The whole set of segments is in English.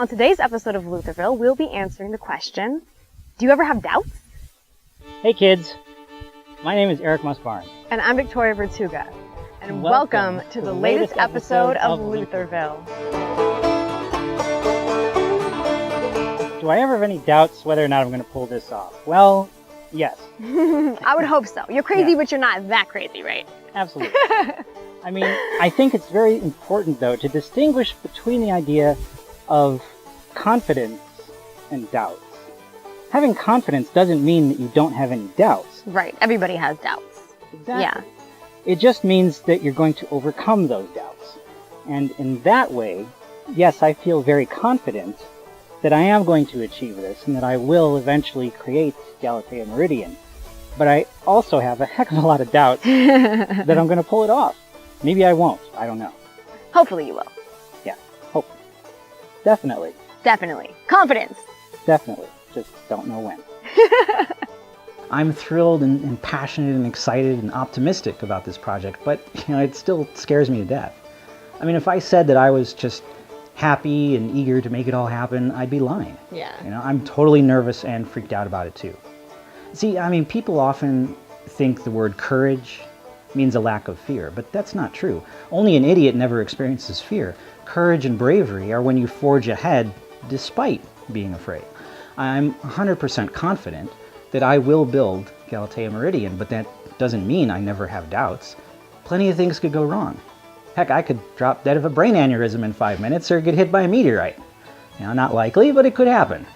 On today's episode of Luthorville, we'll be answering the question, do you ever have doubts? Hey kids, my name is Eric Muss-Barnes. And I'm Victoria Vertuga. And welcome to the latest episode of Luthorville. Do I ever have any doubts whether or not I'm going to pull this off? Well, yes. I would hope so. You're crazy, but you're not that crazy, right? Absolutely. I mean, I think it's very important, though, to distinguish between the idea of confidence and doubts. Having confidence doesn't mean that you don't have any doubts. Right. Everybody has doubts. Exactly. Yeah. It just means that you're going to overcome those doubts. And in that way, yes, I feel very confident that I am going to achieve this and that I will eventually create Galatea Meridian. But I also have a heck of a lot of doubts that I'm going to pull it off. Maybe I won't. I don't know. Hopefully you will. Yeah, hopefully. Definitely. Definitely. Confidence. Definitely. Just don't know when. I'm thrilled and passionate and excited and optimistic about this project, but it still scares me to death. I mean, if I said that I was just happy and eager to make it all happen, I'd be lying. Yeah. I'm totally nervous and freaked out about it too. See, I mean, people often think the word courage means a lack of fear, but that's not true. Only an idiot never experiences fear. Courage and bravery are when you forge ahead despite being afraid. I'm 100% confident that I will build Galatea Meridian, but that doesn't mean I never have doubts. Plenty of things could go wrong. Heck, I could drop dead of a brain aneurysm in 5 minutes or get hit by a meteorite. Not likely, but it could happen.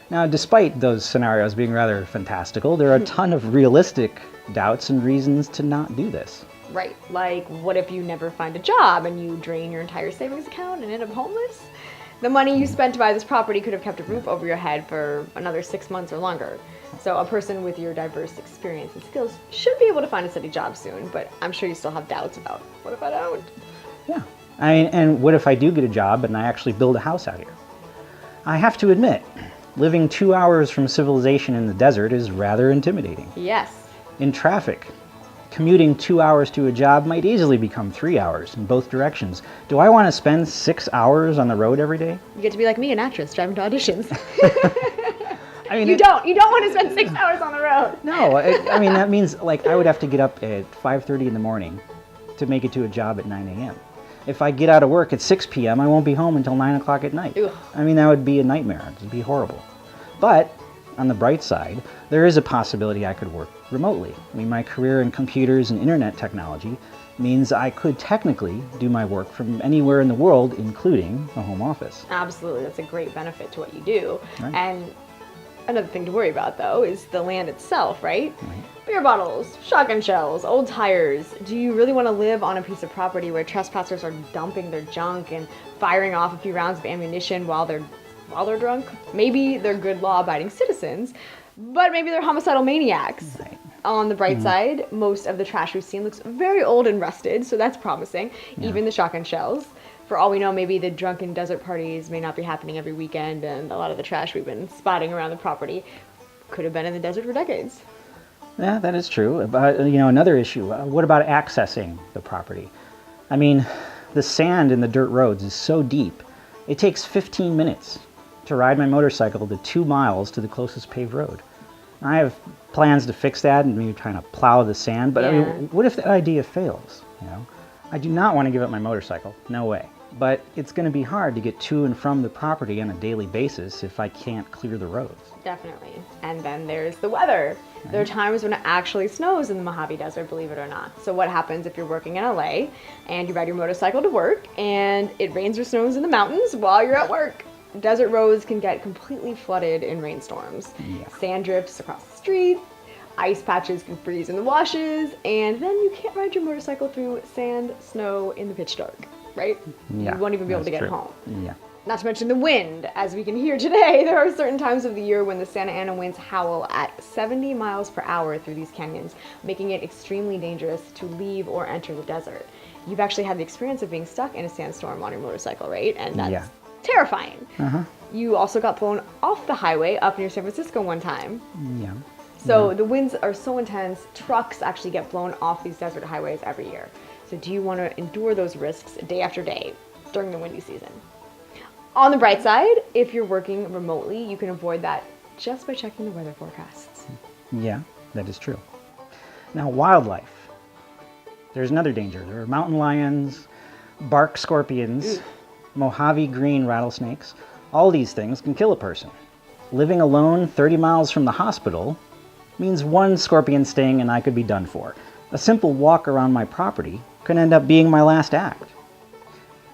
Now, despite those scenarios being rather fantastical, there are a ton of realistic doubts and reasons to not do this. Right, like what if you never find a job and you drain your entire savings account and end up homeless? The money you spent to buy this property could have kept a roof over your head for another 6 months or longer. So a person with your diverse experience and skills should be able to find a steady job soon, but I'm sure you still have doubts about, what if I don't? Yeah, and what if I do get a job and I actually build a house out here? I have to admit, living 2 hours from civilization in the desert is rather intimidating. Yes. In traffic, commuting 2 hours to a job might easily become 3 hours in both directions. Do I want to spend 6 hours on the road every day? You get to be like me, an actress, driving to auditions. I mean, you don't want to spend 6 hours on the road. No, I mean, that means I would have to get up at 5:30 in the morning to make it to a job at 9 a.m. If I get out of work at 6 p.m., I won't be home until 9 o'clock at night. Ugh. I mean, that would be a nightmare. It would be horrible. But on the bright side, there is a possibility I could work remotely. I mean, my career in computers and internet technology means I could technically do my work from anywhere in the world, including a home office. Absolutely, that's a great benefit to what you do. Right. And another thing to worry about, though, is the land itself, right? Right. Beer bottles, shotgun shells, old tires. Do you really want to live on a piece of property where trespassers are dumping their junk and firing off a few rounds of ammunition while they're drunk? Maybe they're good law-abiding citizens, but maybe they're homicidal maniacs. Right. On the bright side, most of the trash we've seen looks very old and rusted, so that's promising. Yeah. Even the shotgun shells. For all we know, maybe the drunken desert parties may not be happening every weekend, and a lot of the trash we've been spotting around the property could have been in the desert for decades. Yeah, that is true. But, another issue, what about accessing the property? I mean, the sand in the dirt roads is so deep, it takes 15 minutes to ride my motorcycle the 2 miles to the closest paved road. I have plans to fix that and maybe trying to plow the sand, but I mean, what if that idea fails? I do not want to give up my motorcycle, no way. But it's going to be hard to get to and from the property on a daily basis if I can't clear the roads. Definitely. And then there's the weather. Right. There are times when it actually snows in the Mojave Desert, believe it or not. So what happens if you're working in LA and you ride your motorcycle to work and it rains or snows in the mountains while you're at work? Desert roads can get completely flooded in rainstorms. Yeah. Sand drifts across the street, ice patches can freeze in the washes, and then you can't ride your motorcycle through sand, snow in the pitch dark, right? Yeah, You won't even be able to that's get true. home. Yeah. Not to mention the wind. As we can hear today, there are certain times of the year when the Santa Ana winds howl at 70 miles per hour through these canyons, making it extremely dangerous to leave or enter the desert. You've actually had the experience of being stuck in a sandstorm on your motorcycle, right? And that's terrifying. Uh-huh. You also got blown off the highway up near San Francisco one time. Yeah. So the winds are so intense, trucks actually get blown off these desert highways every year. So do you want to endure those risks day after day during the windy season? On the bright side, if you're working remotely, you can avoid that just by checking the weather forecasts. Yeah, that is true. Now, wildlife. There's another danger. There are mountain lions, bark scorpions, Mojave green rattlesnakes. All these things can kill a person. Living alone 30 miles from the hospital means one scorpion sting and I could be done for. A simple walk around my property could end up being my last act.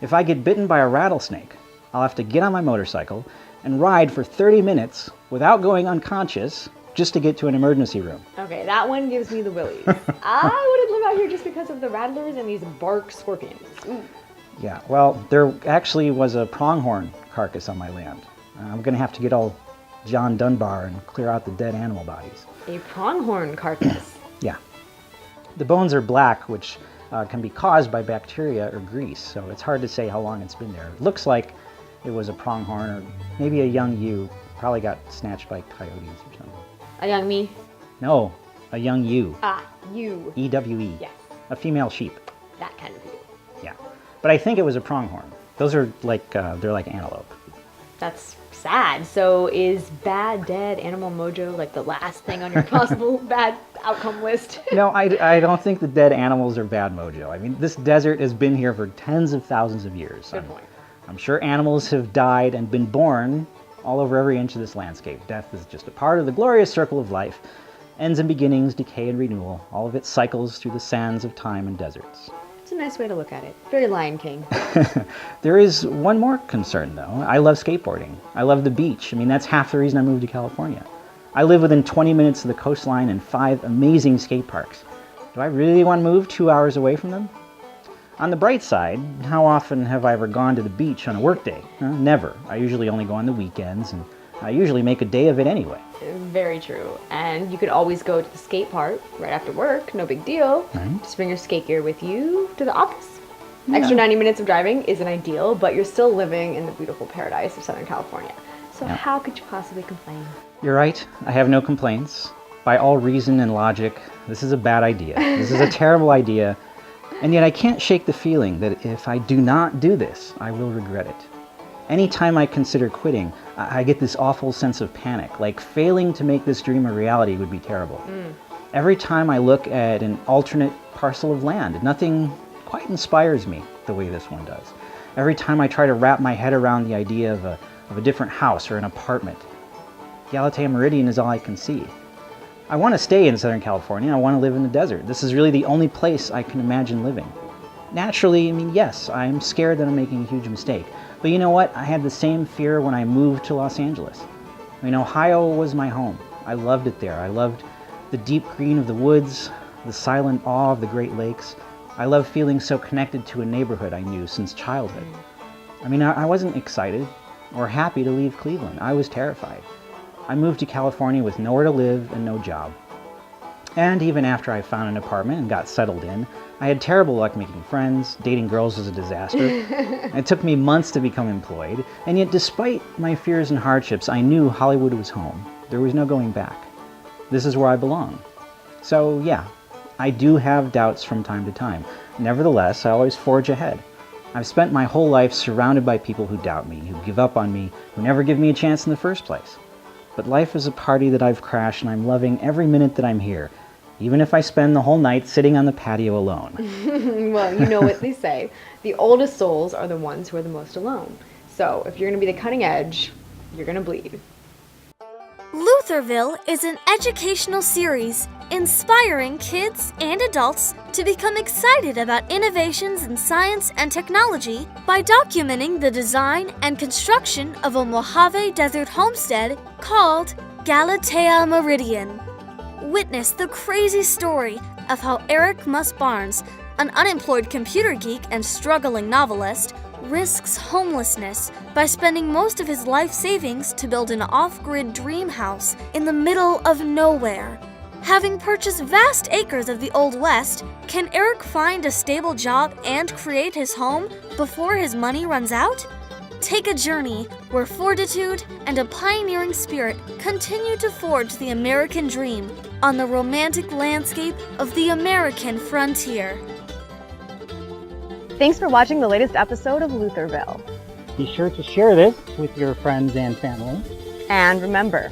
If I get bitten by a rattlesnake, I'll have to get on my motorcycle and ride for 30 minutes without going unconscious just to get to an emergency room. Okay, that one gives me the willies. I wouldn't live out here just because of the rattlers and these bark scorpions. Ooh. Yeah, well, there actually was a pronghorn carcass on my land. I'm going to have to get all John Dunbar and clear out the dead animal bodies. A pronghorn carcass? Yeah. The bones are black, which can be caused by bacteria or grease, so it's hard to say how long it's been there. It looks like it was a pronghorn or maybe a young ewe. Probably got snatched by coyotes or something. A young me? No, a young ewe. Ah, you. E-W-E. Yes. A female sheep. That kind of ewe. Yeah. But I think it was a pronghorn. Those are like, they're like antelope. That's sad. So is bad dead animal mojo like the last thing on your possible bad outcome list? No, I don't think the dead animals are bad mojo. I mean, this desert has been here for tens of thousands of years. Good point. I'm sure animals have died and been born all over every inch of this landscape. Death is just a part of the glorious circle of life. Ends and beginnings, decay and renewal. All of it cycles through the sands of time and deserts. It's a nice way to look at it. Very Lion King. There is one more concern, though. I love skateboarding. I love the beach. I mean, that's half the reason I moved to California. I live within 20 minutes of the coastline and 5 amazing skate parks. Do I really want to move 2 hours away from them? On the bright side, how often have I ever gone to the beach on a workday? Never. I usually only go on the weekends, and I usually make a day of it anyway. Very true. And you could always go to the skate park right after work. No big deal. Right. Just bring your skate gear with you to the office. Extra 90 minutes of driving isn't ideal, but you're still living in the beautiful paradise of Southern California. So how could you possibly complain? You're right. I have no complaints. By all reason and logic, this is a bad idea. This is a terrible idea. And yet I can't shake the feeling that if I do not do this, I will regret it. Anytime I consider quitting, I get this awful sense of panic, like failing to make this dream a reality would be terrible. Every time I look at an alternate parcel of land, nothing quite inspires me the way this one does. Every time I try to wrap my head around the idea of a different house or an apartment, Galatea Meridian is all I can see. I want to stay in Southern California. I want to live in the desert. This is really the only place I can imagine living. Naturally, I mean, yes, I'm scared that I'm making a huge mistake. But you know what? I had the same fear when I moved to Los Angeles. I mean, Ohio was my home. I loved it there. I loved the deep green of the woods, the silent awe of the Great Lakes. I loved feeling so connected to a neighborhood I knew since childhood. I mean, I wasn't excited or happy to leave Cleveland. I was terrified. I moved to California with nowhere to live and no job. And even after I found an apartment and got settled in, I had terrible luck making friends. Dating girls was a disaster. It took me months to become employed. And yet, despite my fears and hardships, I knew Hollywood was home. There was no going back. This is where I belong. So yeah, I do have doubts from time to time. Nevertheless, I always forge ahead. I've spent my whole life surrounded by people who doubt me, who give up on me, who never give me a chance in the first place. But life is a party that I've crashed, and I'm loving every minute that I'm here, even if I spend the whole night sitting on the patio alone. Well, you know what they say. The oldest souls are the ones who are the most alone. So if you're going to be the cutting edge, you're going to bleed. Luthorville is an educational series inspiring kids and adults to become excited about innovations in science and technology by documenting the design and construction of a Mojave Desert homestead called Galatea Meridian. Witness the crazy story of how Eric Muss-Barnes, an unemployed computer geek and struggling novelist, risks homelessness by spending most of his life savings to build an off-grid dream house in the middle of nowhere. Having purchased vast acres of the Old West, can Eric find a stable job and create his home before his money runs out? Take a journey where fortitude and a pioneering spirit continue to forge the American dream on the romantic landscape of the American frontier. Thanks for watching the latest episode of Luthorville. Be sure to share this with your friends and family. And remember,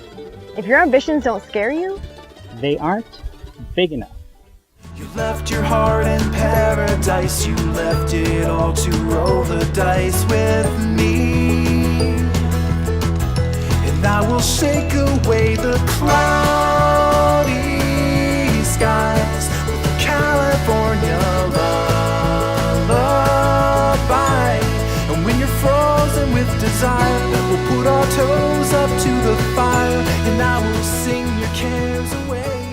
if your ambitions don't scare you, They aren't big enough. You left your heart in paradise, you left it all to roll the dice with me. And I will shake away the cloudy skies with a California lullaby. And when you're frozen with desire, we'll put our toes up to the fire, and I will sing your cares away.